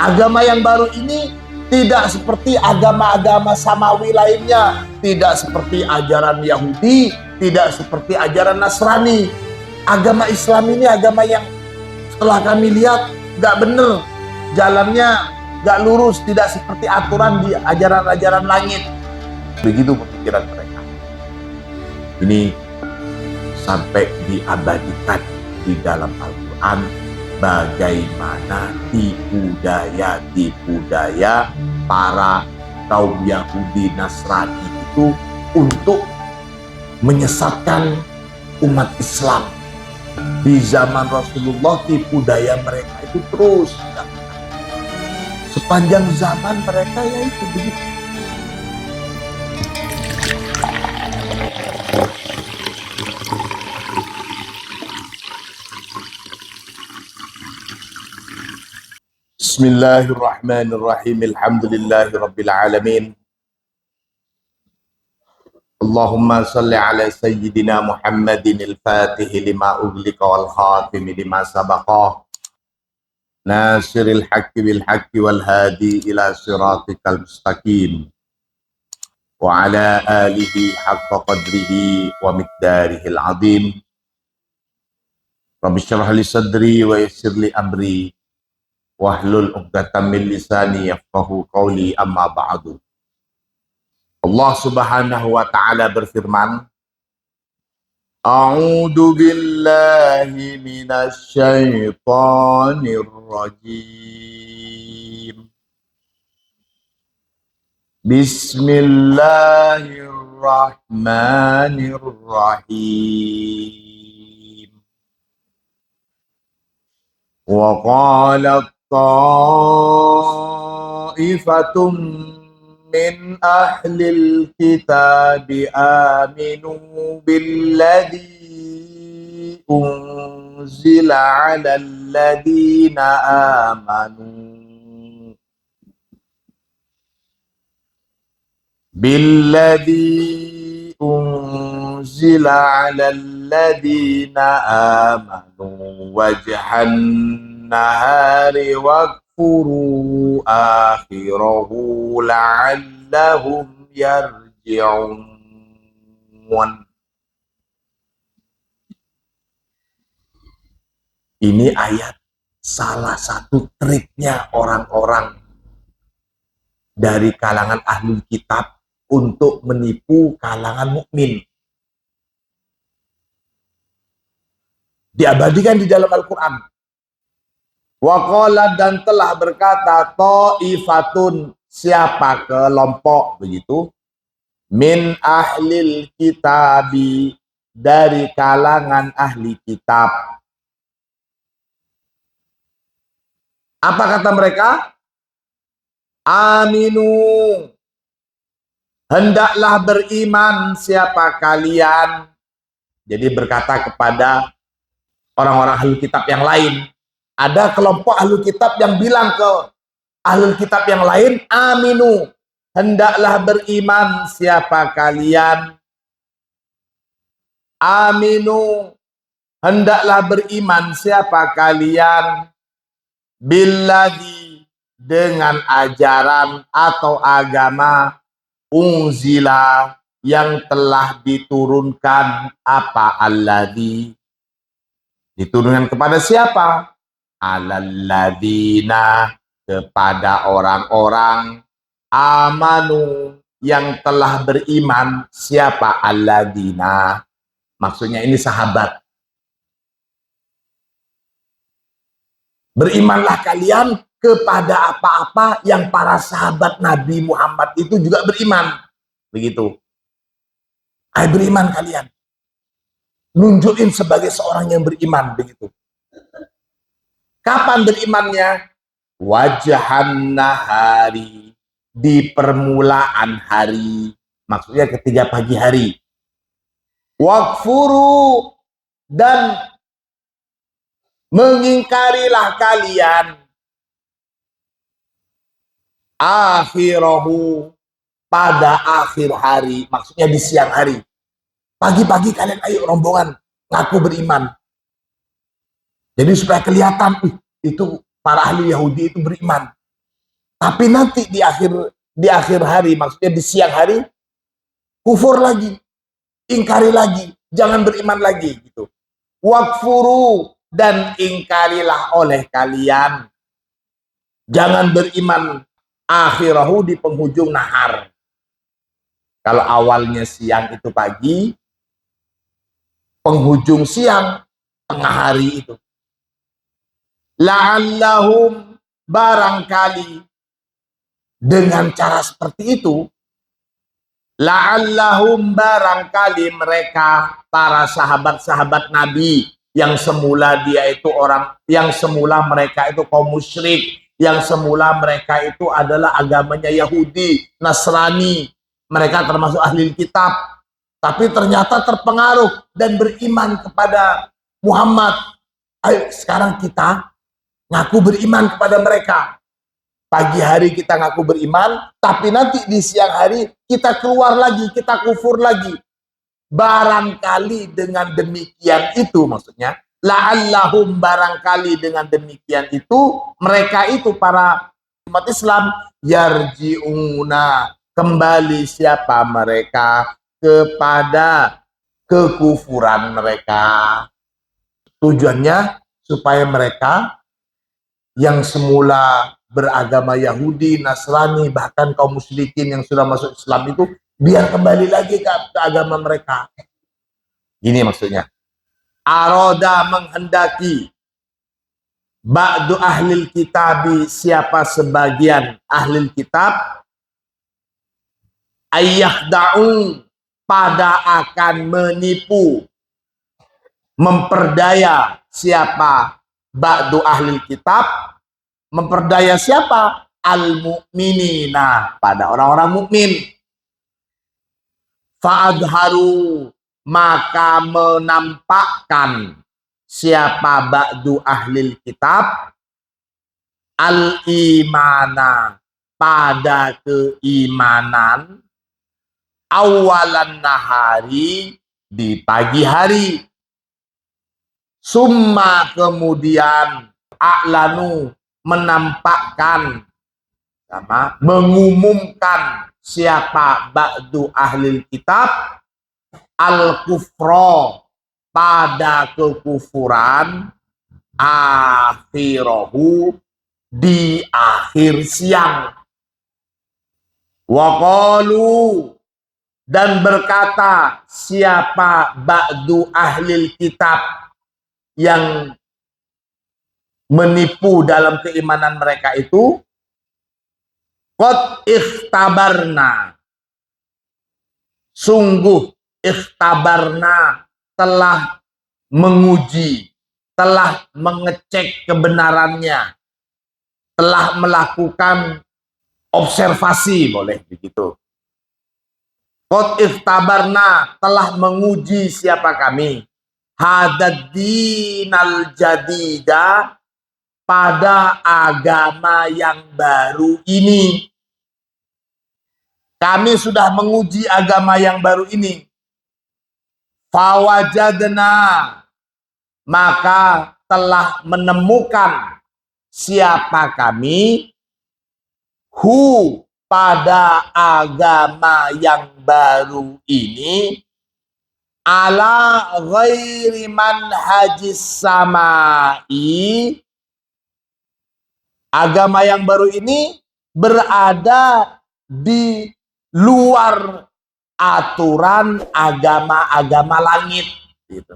Agama yang baru ini tidak seperti agama-agama samawi lainnya, tidak seperti ajaran Yahudi, tidak seperti ajaran Nasrani. Agama Islam ini agama yang setelah kami lihat gak bener, jalannya gak lurus, tidak seperti aturan di ajaran-ajaran langit. Begitu pemikiran mereka. Ini sampai diabadikan di dalam Al-Quran, bagaimana tipu daya para kaum Yahudi Nasrani itu untuk menyesatkan umat Islam. Di zaman Rasulullah tipu daya mereka itu terus sepanjang zaman mereka, ya itu begitu. Bismillahirrahmanirrahim. Alhamdulillahirabbil alamin. Allahumma salli ala sayyidina Muhammadin al-Fatih lima ughliqa wal khatim lima sabaqa. Nasiril haqqi bil haqqi wal hadi ila siratikal mustaqim. Wa ala alihi haqqa qadrihi wa miqdarihil azim. Rabbi shrah li sadri wa yassir li amri. Wahlul 'uqdatam min lisani yafqahu qawli, amma ba'du. Allah Subhanahu wa ta'ala berfirman, A'udzu billahi minasy syaithanir rajim. Bismillahirrahmanirrahim. Wa qalat ta'ifatum min ahlil kitabi aminu billadhi unzila ala alladhina amanu billadhi unzila ala alladhina amanu wajhan nahari wakfuru akhirahu la'allahum yarji'un. Ini ayat salah satu triknya orang-orang dari kalangan ahlul kitab untuk menipu kalangan mukmin. Diabadikan di dalam Al-Quran. Waqala, dan telah berkata, ta'ifatun, siapa kelompok, begitu, min ahlil kitabi, dari kalangan ahli kitab. Apa kata mereka? Aminu, hendaklah beriman siapa kalian. Jadi berkata kepada orang-orang ahli kitab yang lain. Ada kelompok ahli kitab yang bilang ke ahli kitab yang lain, aminu, hendaklah beriman siapa kalian. Aminu, hendaklah beriman siapa kalian. Billadhi, dengan ajaran atau agama, unzila, yang telah diturunkan. Apa alladhi? Diturunkan kepada siapa? Alalladzina, kepada orang-orang, amanu, yang telah beriman. Siapa alladzina? Maksudnya ini sahabat. Berimanlah kalian kepada apa-apa yang para sahabat Nabi Muhammad itu juga beriman. Begitu. Ayo beriman kalian. Nunjukin sebagai seorang yang beriman, begitu. Kapan berimannya? Wajhan nahari, di permulaan hari. Maksudnya ketika pagi hari. Wakfuru, dan mengingkarilah kalian. Akhirahu, pada akhir hari. Maksudnya di siang hari. Pagi-pagi kalian ayo rombongan ngaku beriman. Jadi supaya kelihatan itu para ahli Yahudi itu beriman. Tapi nanti di akhir hari, maksudnya di siang hari, kufur lagi, ingkari lagi, jangan beriman lagi gitu. Wakfuru, dan ingkarilah oleh kalian, jangan beriman akhirahu, di penghujung nahar. Kalau awalnya siang itu pagi, penghujung siang tengah hari itu. La'allahum, barangkali dengan cara seperti itu, la'allahum, barangkali mereka, para sahabat-sahabat Nabi, yang semula dia itu orang, yang semula mereka itu kaum musyrik, yang semula mereka itu adalah agamanya Yahudi, Nasrani, mereka termasuk ahli kitab, tapi ternyata terpengaruh dan beriman kepada Muhammad. Ayo sekarang kita ngaku beriman kepada mereka. Pagi hari kita ngaku beriman, tapi nanti di siang hari kita keluar lagi, kita kufur lagi. Barangkali dengan demikian itu, maksudnya la'allahum, barangkali dengan demikian itu, mereka itu para umat Islam, yarji'una, kembali siapa mereka kepada kekufuran mereka. Tujuannya supaya mereka yang semula beragama Yahudi, Nasrani, bahkan kaum musyrikin yang sudah masuk Islam itu, biar kembali lagi ke agama mereka. Ini maksudnya. Aroda, menghendaki, ba'du ahlil kitabi, siapa sebagian ahlil kitab, ayyakhda'u, pada akan menipu, memperdaya siapa ba'du ahlil kitab, memperdaya siapa? Al-mu'minina, pada orang-orang mukmin. Fa'adharu, maka menampakkan siapa ba'du ahlil kitab, al-imana, pada keimanan, awalan nahari, di pagi hari. Summa, kemudian, a'lanu, menampakkan, sama mengumumkan siapa ba'du ahlil kitab, al-kufra, pada kekufuran, akhirahu, di akhir siang. Waqalu, dan berkata siapa ba'du ahlil kitab, yang menipu dalam keimanan mereka itu, qad ikhtabarna, sungguh ikhtabarna, telah menguji, telah mengecek kebenarannya, telah melakukan observasi, boleh begitu. Qad ikhtabarna, telah menguji siapa kami, hadad dinal jadida, pada agama yang baru ini. Kami sudah menguji agama yang baru ini. Fawajadna, maka telah menemukan siapa kami, hu, pada agama yang baru ini, ala ghairi manhajis samai, agama yang baru ini berada di luar aturan agama-agama langit. Gitu.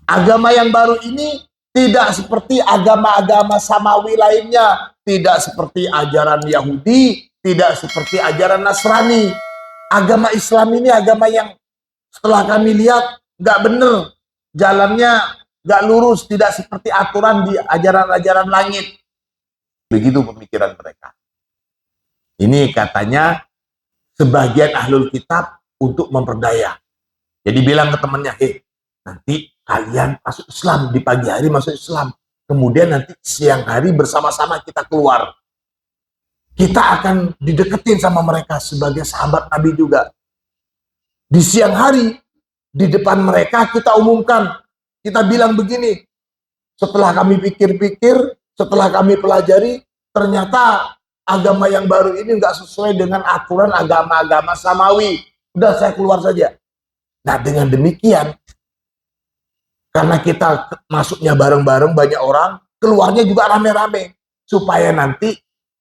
Agama yang baru ini tidak seperti agama-agama samawi lainnya, tidak seperti ajaran Yahudi, tidak seperti ajaran Nasrani. Agama Islam ini agama yang setelah kami lihat nggak bener, jalannya nggak lurus, tidak seperti aturan di ajaran-ajaran langit. Begitu pemikiran mereka. Ini katanya sebagian ahlul kitab untuk memperdaya. Jadi bilang ke temannya, nanti kalian masuk Islam, di pagi hari masuk Islam, kemudian nanti siang hari bersama-sama kita keluar. Kita akan dideketin sama mereka sebagai sahabat Nabi juga. Di siang hari, di depan mereka kita umumkan, kita bilang begini, setelah kami pikir-pikir, setelah kami pelajari, ternyata agama yang baru ini nggak sesuai dengan aturan agama-agama samawi. Udah saya keluar saja. Nah dengan demikian, karena kita masuknya bareng-bareng banyak orang, keluarnya juga rame-rame. Supaya nanti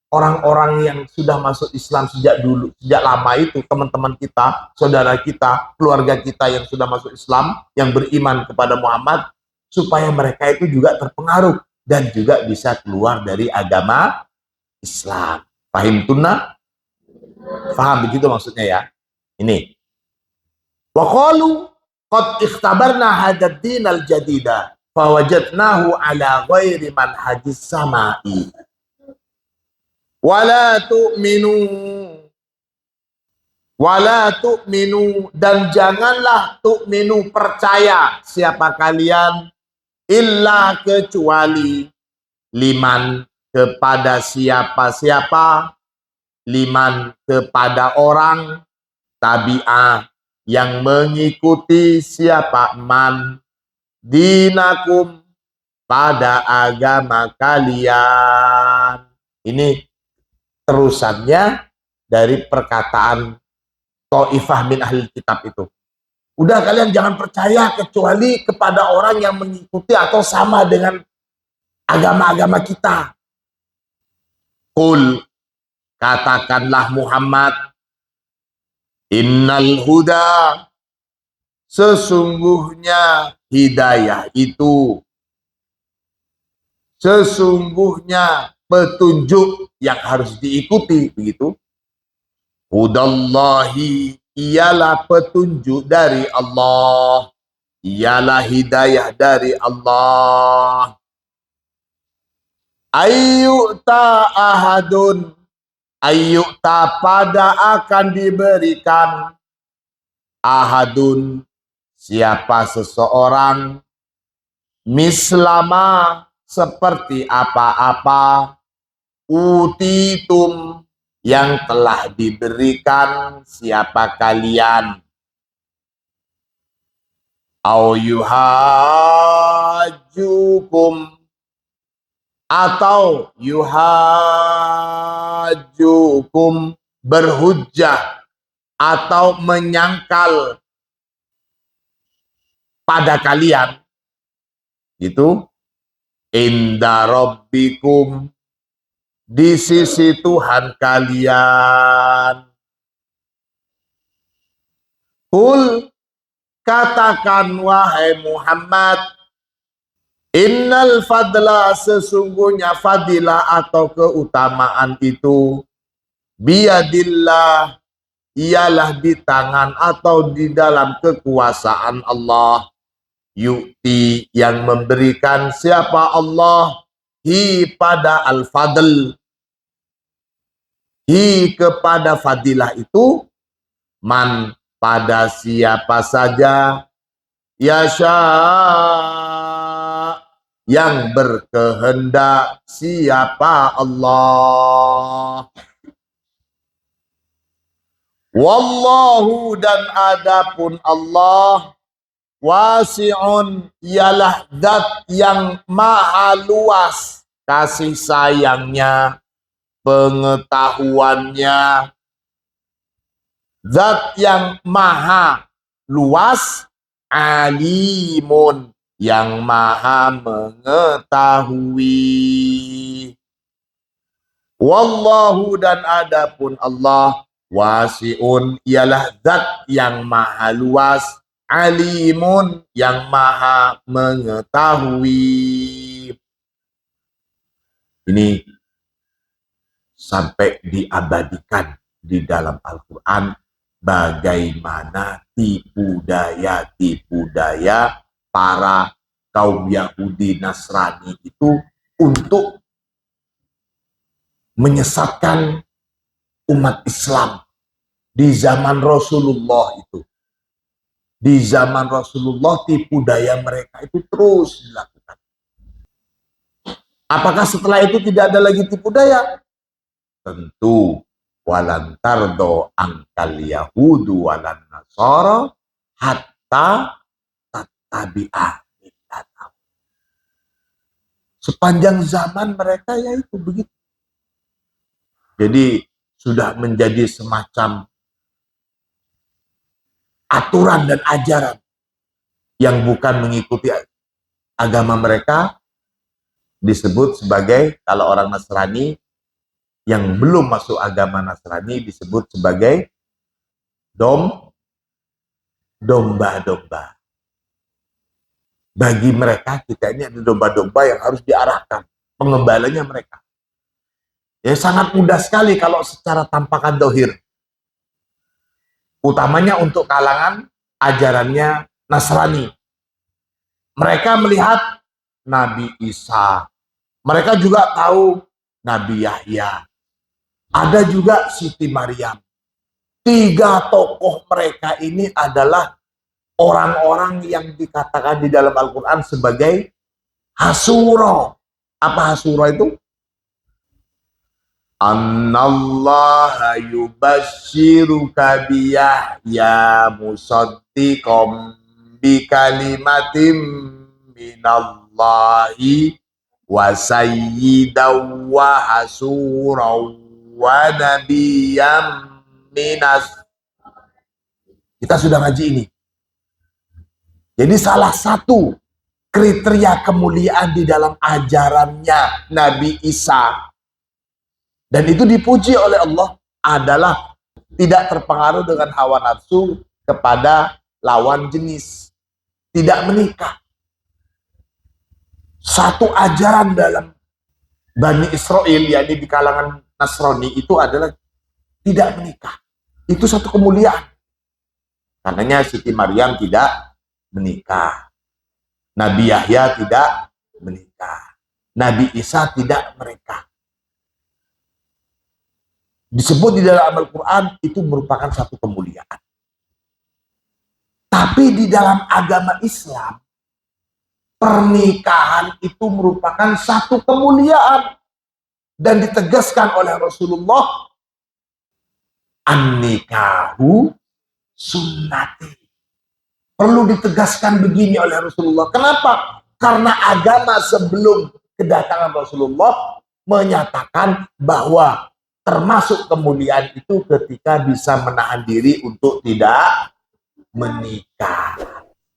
orang-orang yang sudah masuk Islam sejak dulu, sejak lama itu, teman-teman kita, saudara kita, keluarga kita yang sudah masuk Islam, yang beriman kepada Muhammad, supaya mereka itu juga terpengaruh dan juga bisa keluar dari agama Islam. Fahim tunna? Faham begitu maksudnya ya? Ini. Wa qalu qad ikhtabarna hadzal dinal jadida fawajadnahu ala ghairi manhajis sama'i. Wala tu'minu dan janganlah tu'minu percaya siapa kalian illa kecuali liman kepada siapa-siapa, liman kepada orang tabi'ah yang mengikuti siapa man dinakum pada agama kalian. Ini terusannya dari perkataan Taifah min ahli kitab itu. Udah kalian jangan percaya kecuali kepada orang yang mengikuti atau sama dengan agama-agama kita. Qul, katakanlah Muhammad, innal huda, sesungguhnya hidayah itu, sesungguhnya petunjuk yang harus diikuti, begitu. Hudallahi, ialah petunjuk dari Allah, ialah hidayah dari Allah. Ayyuta ahadun, ayyuta pada akan diberikan, ahadun siapa seseorang, mislama seperti apa-apa, utitum yang telah diberikan siapa kalian, au yuhajjukum atau yuhajjukum berhujjah atau menyangkal pada kalian, itu inda rabbikum, di sisi Tuhan kalian. Kul, katakan wahai Muhammad, innal fadla, sesungguhnya fadilah atau keutamaan itu, biyadillah, ialah di tangan atau di dalam kekuasaan Allah. Yu'ti, yang memberikan siapa Allah, hi pada al-fadl, hi kepada fadilah itu, man pada siapa saja, yasha yang berkehendak siapa Allah. Wallahu, dan adapun Allah, wasi'un, ialah zat yang maha luas kasih sayangnya, pengetahuannya. Zat yang maha luas, alimun, yang maha mengetahui. Wallahu, dan adapun Allah, wasi'un, ialah zat yang maha luas, alimun, yang maha mengetahui. Ini sampai diabadikan di dalam Al-Quran, bagaimana tipu daya para kaum Yahudi Nasrani itu untuk menyesatkan umat Islam di zaman Rasulullah itu. Di zaman Rasulullah tipu daya mereka itu terus dilakukan. Apakah setelah itu tidak ada lagi tipu daya? Tentu. Walan tardo angkal yahudu walan nasara hatta tattabi'a millatahum. Sepanjang zaman mereka ya itu begitu. Jadi sudah menjadi semacam aturan dan ajaran yang bukan mengikuti agama mereka, disebut sebagai, kalau orang Nasrani yang belum masuk agama Nasrani disebut sebagai domba-domba. Bagi mereka, kita ini ada domba-domba yang harus diarahkan pengembalanya mereka. Ya sangat mudah sekali kalau secara tampakan dohir. Utamanya untuk kalangan ajarannya Nasrani. Mereka melihat Nabi Isa. Mereka juga tahu Nabi Yahya. Ada juga Siti Maryam. 3 tokoh mereka ini adalah orang-orang yang dikatakan di dalam Al-Quran sebagai Hasuro. Apa Hasuro itu? Annallaha yubashiruka biyahya musaddiqom bikalimatim minallahi wa sayyidaw wa hasuraw wa nabiyyam minas. Kita sudah ngaji ini. Jadi salah satu kriteria kemuliaan di dalam ajarannya Nabi Isa, dan itu dipuji oleh Allah, adalah tidak terpengaruh dengan hawa nafsu kepada lawan jenis. Tidak menikah. Satu ajaran dalam Bani Israel, yakni di kalangan Nasrani, itu adalah tidak menikah. Itu satu kemuliaan. Karenanya Siti Maryam tidak menikah. Nabi Yahya tidak menikah. Nabi Isa tidak menikah. Disebut di dalam Al-Quran itu merupakan satu kemuliaan. Tapi di dalam agama Islam, pernikahan itu merupakan satu kemuliaan. Dan ditegaskan oleh Rasulullah, an-nikahu sunnati. Perlu ditegaskan begini oleh Rasulullah. Kenapa? Karena agama sebelum kedatangan Rasulullah menyatakan bahwa termasuk kemuliaan itu ketika bisa menahan diri untuk tidak menikah.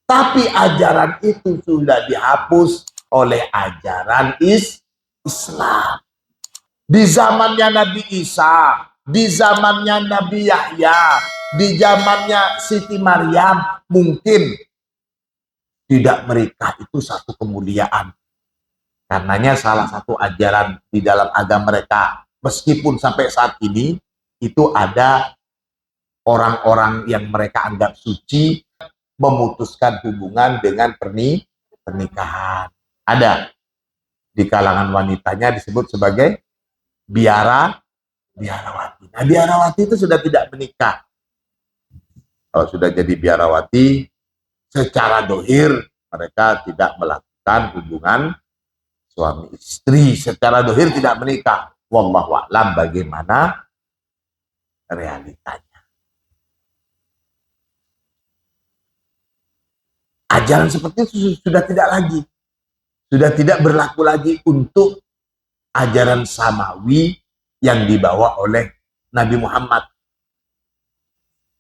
Tapi ajaran itu sudah dihapus oleh ajaran Islam. Di zamannya Nabi Isa, di zamannya Nabi Yahya, di zamannya Siti Maryam, mungkin tidak menikah itu satu kemuliaan. Karenanya salah satu ajaran di dalam agama mereka, meskipun sampai saat ini itu ada orang-orang yang mereka anggap suci memutuskan hubungan dengan pernikahan. Ada di kalangan wanitanya disebut sebagai biarawati. Nah, biarawati itu sudah tidak menikah. Kalau sudah jadi biarawati, secara dohir mereka tidak melakukan hubungan suami istri. Secara dohir tidak menikah. Wallahu a'lam bagaimana realitanya. Ajaran seperti itu sudah tidak lagi. Sudah tidak berlaku lagi untuk ajaran samawi yang dibawa oleh Nabi Muhammad.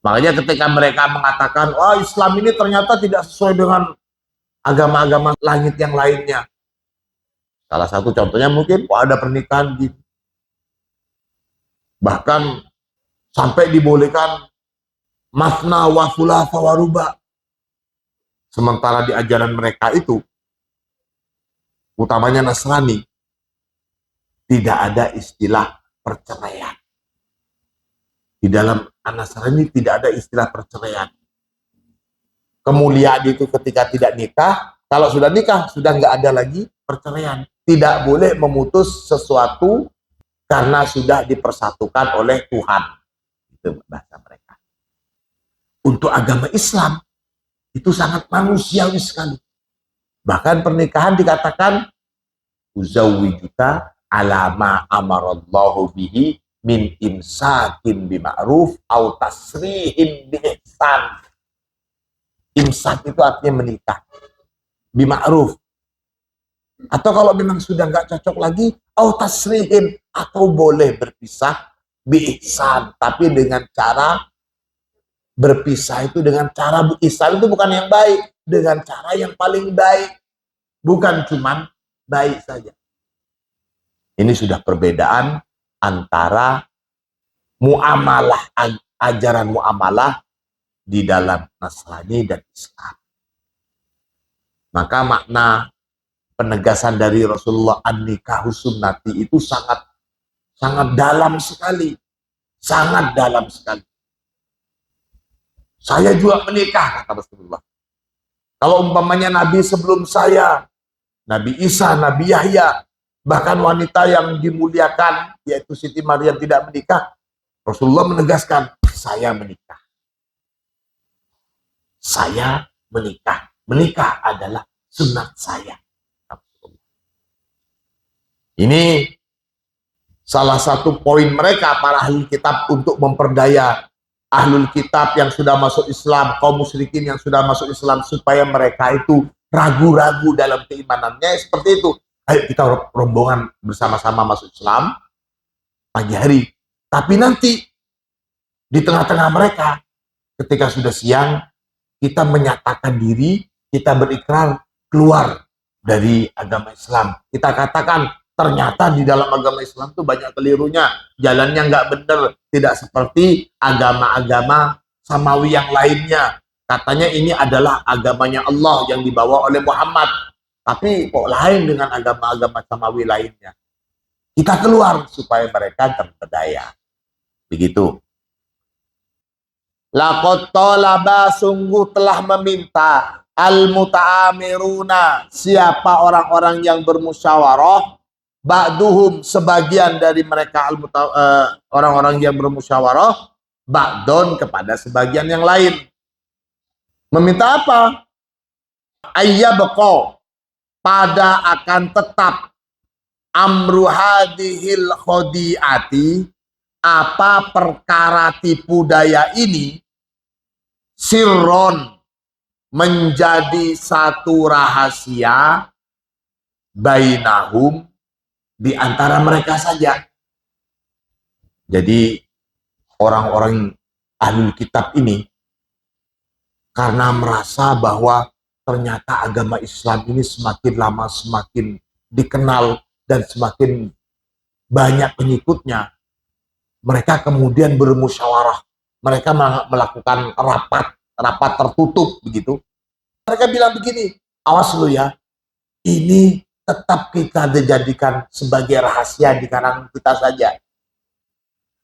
Makanya ketika mereka mengatakan, wah Islam ini ternyata tidak sesuai dengan agama-agama langit yang lainnya. Salah satu contohnya mungkin, wah ada pernikahan gitu. Bahkan sampai dibolehkan masna wa thulatha wa ruba. Sementara di ajaran mereka itu, utamanya Nasrani, tidak ada istilah perceraian. Di dalam Nasrani tidak ada istilah perceraian. Kemuliaan itu ketika tidak nikah, kalau sudah nikah, sudah nggak ada lagi perceraian. Tidak boleh memutus sesuatu karena sudah dipersatukan oleh Tuhan. Itu bahasa mereka. Untuk agama Islam, itu sangat manusiawi sekali. Bahkan pernikahan dikatakan, uzawwijuka ala ma amarallahu bihi min imsakin bima'ruf au tasrihin biihsan. Imsak itu artinya menikah bima'ruf, Atau kalau memang sudah nggak cocok lagi, au tasrihin, atau boleh berpisah biihsan, tapi dengan cara berpisah itu dengan cara ihsan itu bukan yang baik, dengan cara yang paling baik, bukan cuman baik saja. Ini sudah perbedaan antara muamalah, ajaran muamalah di dalam Nasrani dan Islam. Maka makna penegasan dari Rasulullah an-nikahu sunnati itu sangat dalam sekali. Sangat dalam sekali. Saya juga menikah, kata Rasulullah. Kalau umpamanya Nabi sebelum saya, Nabi Isa, Nabi Yahya, bahkan wanita yang dimuliakan, yaitu Siti Maryam tidak menikah, Rasulullah menegaskan, saya menikah. Saya menikah. Menikah adalah sunat saya. Ini salah satu poin mereka, para ahli kitab, untuk memperdaya ahlul kitab yang sudah masuk Islam, kaum musyrikin yang sudah masuk Islam, supaya mereka itu ragu-ragu dalam keimanannya. Seperti itu, ayo kita rombongan bersama-sama masuk Islam pagi hari, tapi nanti di tengah-tengah mereka ketika sudah siang kita menyatakan diri, kita berikrar keluar dari agama Islam. Kita katakan ternyata di dalam agama Islam itu banyak kelirunya, jalannya nggak benar, tidak seperti agama-agama samawi yang lainnya. Katanya ini adalah agamanya Allah yang dibawa oleh Muhammad, tapi kok lain dengan agama-agama samawi lainnya. Kita keluar supaya mereka terpedaya. Begitu. Laqad talaba, sungguh telah meminta, al-muta'amiruna, siapa orang-orang yang bermusyawarah, ba'duhum, sebagian dari mereka orang-orang yang bermusyawarah, ba'don, kepada sebagian yang lain. Meminta apa? Ayyabqa, pada akan tetap, amru hadihil khodi'ati, apa perkara tipu daya ini, sirron, menjadi satu rahasia, bainahum, di antara mereka saja. Jadi orang-orang ahli kitab ini karena merasa bahwa ternyata agama Islam ini semakin lama semakin dikenal dan semakin banyak pengikutnya, mereka kemudian bermusyawarah. Mereka melakukan rapat tertutup begitu. Mereka bilang begini, awas lu ya, ini tetap kita dijadikan sebagai rahasia di kalangan kita saja.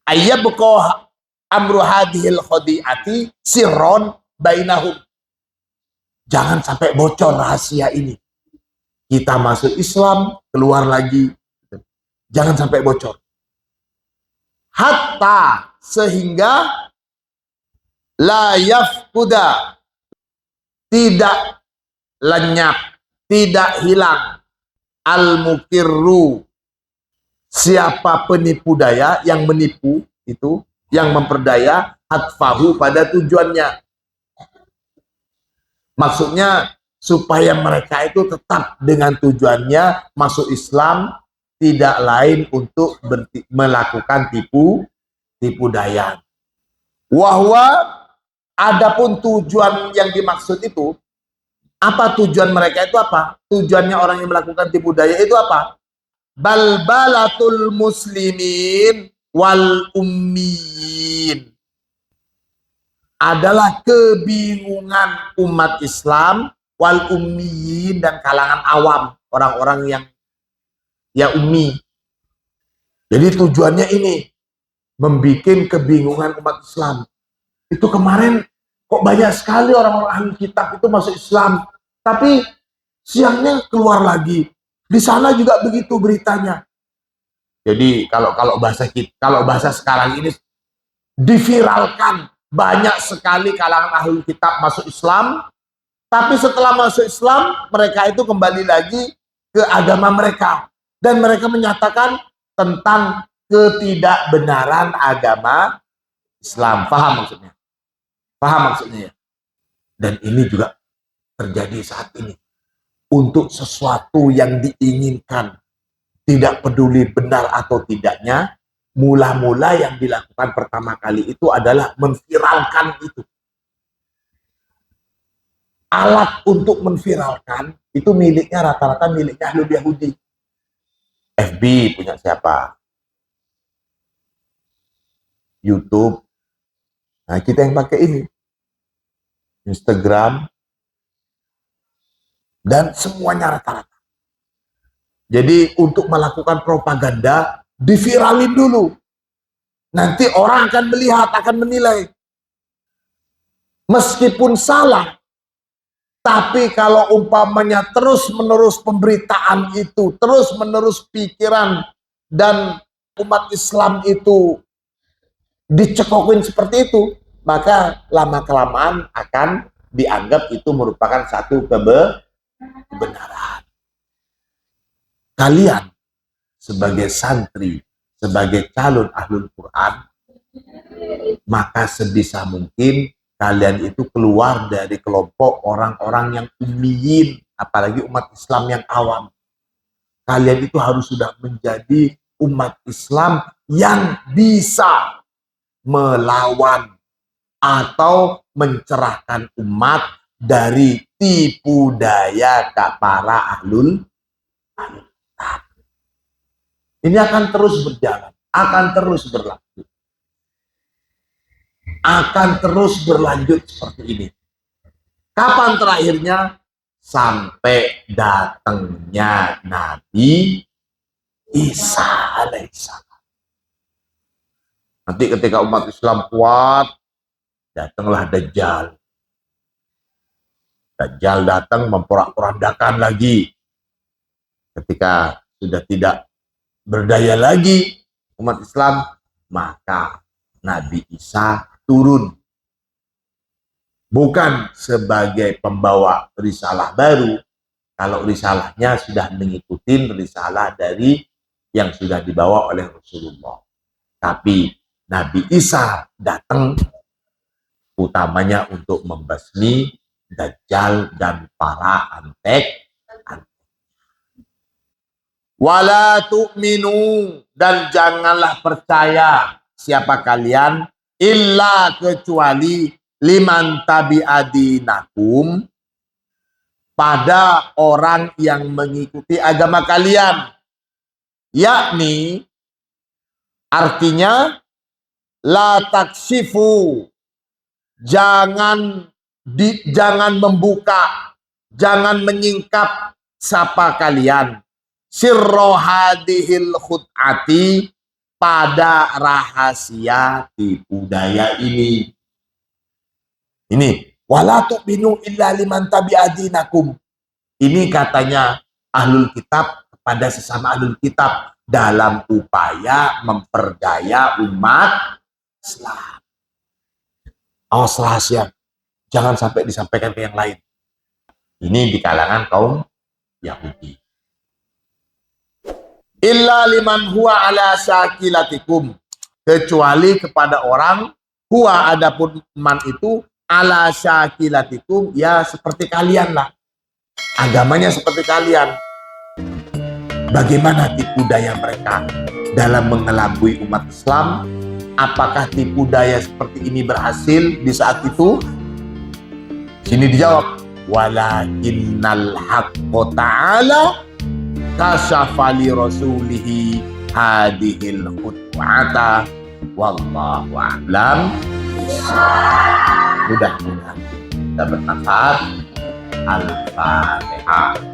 Ayyabqa amru hadhil khodi'ati sirron bainahum. Jangan sampai bocor rahasia ini. Kita masuk Islam, keluar lagi. Jangan sampai bocor. Hatta, sehingga la yafkuda, tidak lenyap, tidak hilang, al-mukirru, siapa penipu daya, yang menipu itu, yang memperdaya, hatfahu, pada tujuannya. Maksudnya supaya mereka itu tetap dengan tujuannya masuk Islam, tidak lain untuk melakukan tipu daya. Wahwa, adapun tujuan yang dimaksud itu, apa tujuan mereka itu apa? Tujuannya orang yang melakukan tipu daya itu apa? Balbalatul muslimin wal ummiyin, adalah kebingungan umat Islam, wal ummiyin, dan kalangan awam, orang-orang yang ya ummi. Jadi tujuannya ini membuat kebingungan umat Islam. Itu kemarin kok banyak sekali orang-orang ahli kitab itu masuk Islam, tapi siangnya keluar lagi. Di sana juga begitu beritanya. Jadi kalau bahasa sekarang ini diviralkan, banyak sekali kalangan ahli kitab masuk Islam, tapi setelah masuk Islam mereka itu kembali lagi ke agama mereka dan mereka menyatakan tentang ketidakbenaran agama Islam. Paham maksudnya? Paham maksudnya ya? Dan ini juga terjadi saat ini. untuk sesuatu yang diinginkan, tidak peduli benar atau tidaknya, mula-mula yang dilakukan pertama kali itu adalah memviralkan itu. Alat untuk memviralkan itu miliknya rata-rata miliknya Ahlul Yahudi. FB punya siapa? YouTube. Nah, kita yang pakai ini. Instagram. Dan semuanya rata-rata. Jadi untuk melakukan propaganda, diviralin dulu. Nanti orang akan melihat, akan menilai. Meskipun salah, tapi kalau umpamanya terus-menerus pemberitaan itu, terus-menerus pikiran dan umat Islam itu dicekokin seperti itu, maka lama-kelamaan akan dianggap itu merupakan satu kebenaran. Kalian sebagai santri, sebagai calon ahlul Quran, maka sebisa mungkin kalian itu keluar dari kelompok orang-orang yang ummiyin, apalagi umat Islam yang awam. Kalian itu harus sudah menjadi umat Islam yang bisa melawan atau mencerahkan umat dari tipu daya para ahlul. Ini akan terus berjalan, akan terus berlanjut. Akan terus berlanjut seperti ini. Kapan terakhirnya? Sampai datangnya Nabi Isa alaihissalam. Nanti ketika umat Islam kuat, datanglah Dajjal. Dajjal datang memporak-porandakan lagi. Ketika sudah tidak berdaya lagi umat Islam, maka Nabi Isa turun. Bukan sebagai pembawa risalah baru, kalau risalahnya sudah mengikuti risalah dari yang sudah dibawa oleh Rasulullah. Tapi Nabi Isa datang utamanya untuk membasmi Dajjal dan para antek. Wala tu'minu, dan janganlah percaya siapa kalian illa kecuali liman tabi'adinakum, pada orang yang mengikuti agama kalian. Yakni artinya la taksifu, jangan membuka, jangan menyingkap siapa kalian sirro hadihil khut'ati, pada rahasia tipu daya ini. Ini wala tu'minu illa liman tabi'adinakum. Ini katanya ahlul kitab kepada sesama ahlul kitab dalam upaya memperdaya umat Islam. Awas rahasia, jangan sampai disampaikan ke yang lain. Ini di kalangan kaum Yahudi. Illa liman huwa ala syakilatikum, kecuali kepada orang huwa, adapun man itu ala syakilatikum, ya seperti kalian lah, agamanya seperti kalian. Bagaimana tipu daya mereka dalam mengelabui umat Islam? Apakah tipu daya seperti ini berhasil di saat itu? Sini dijawab, walakinnal haqqo ta'ala kasyafa li rasulihi hadihil khutwata wallahu a'lam. Mudah-mudahan kita bermanfaat. Al-Fatihah.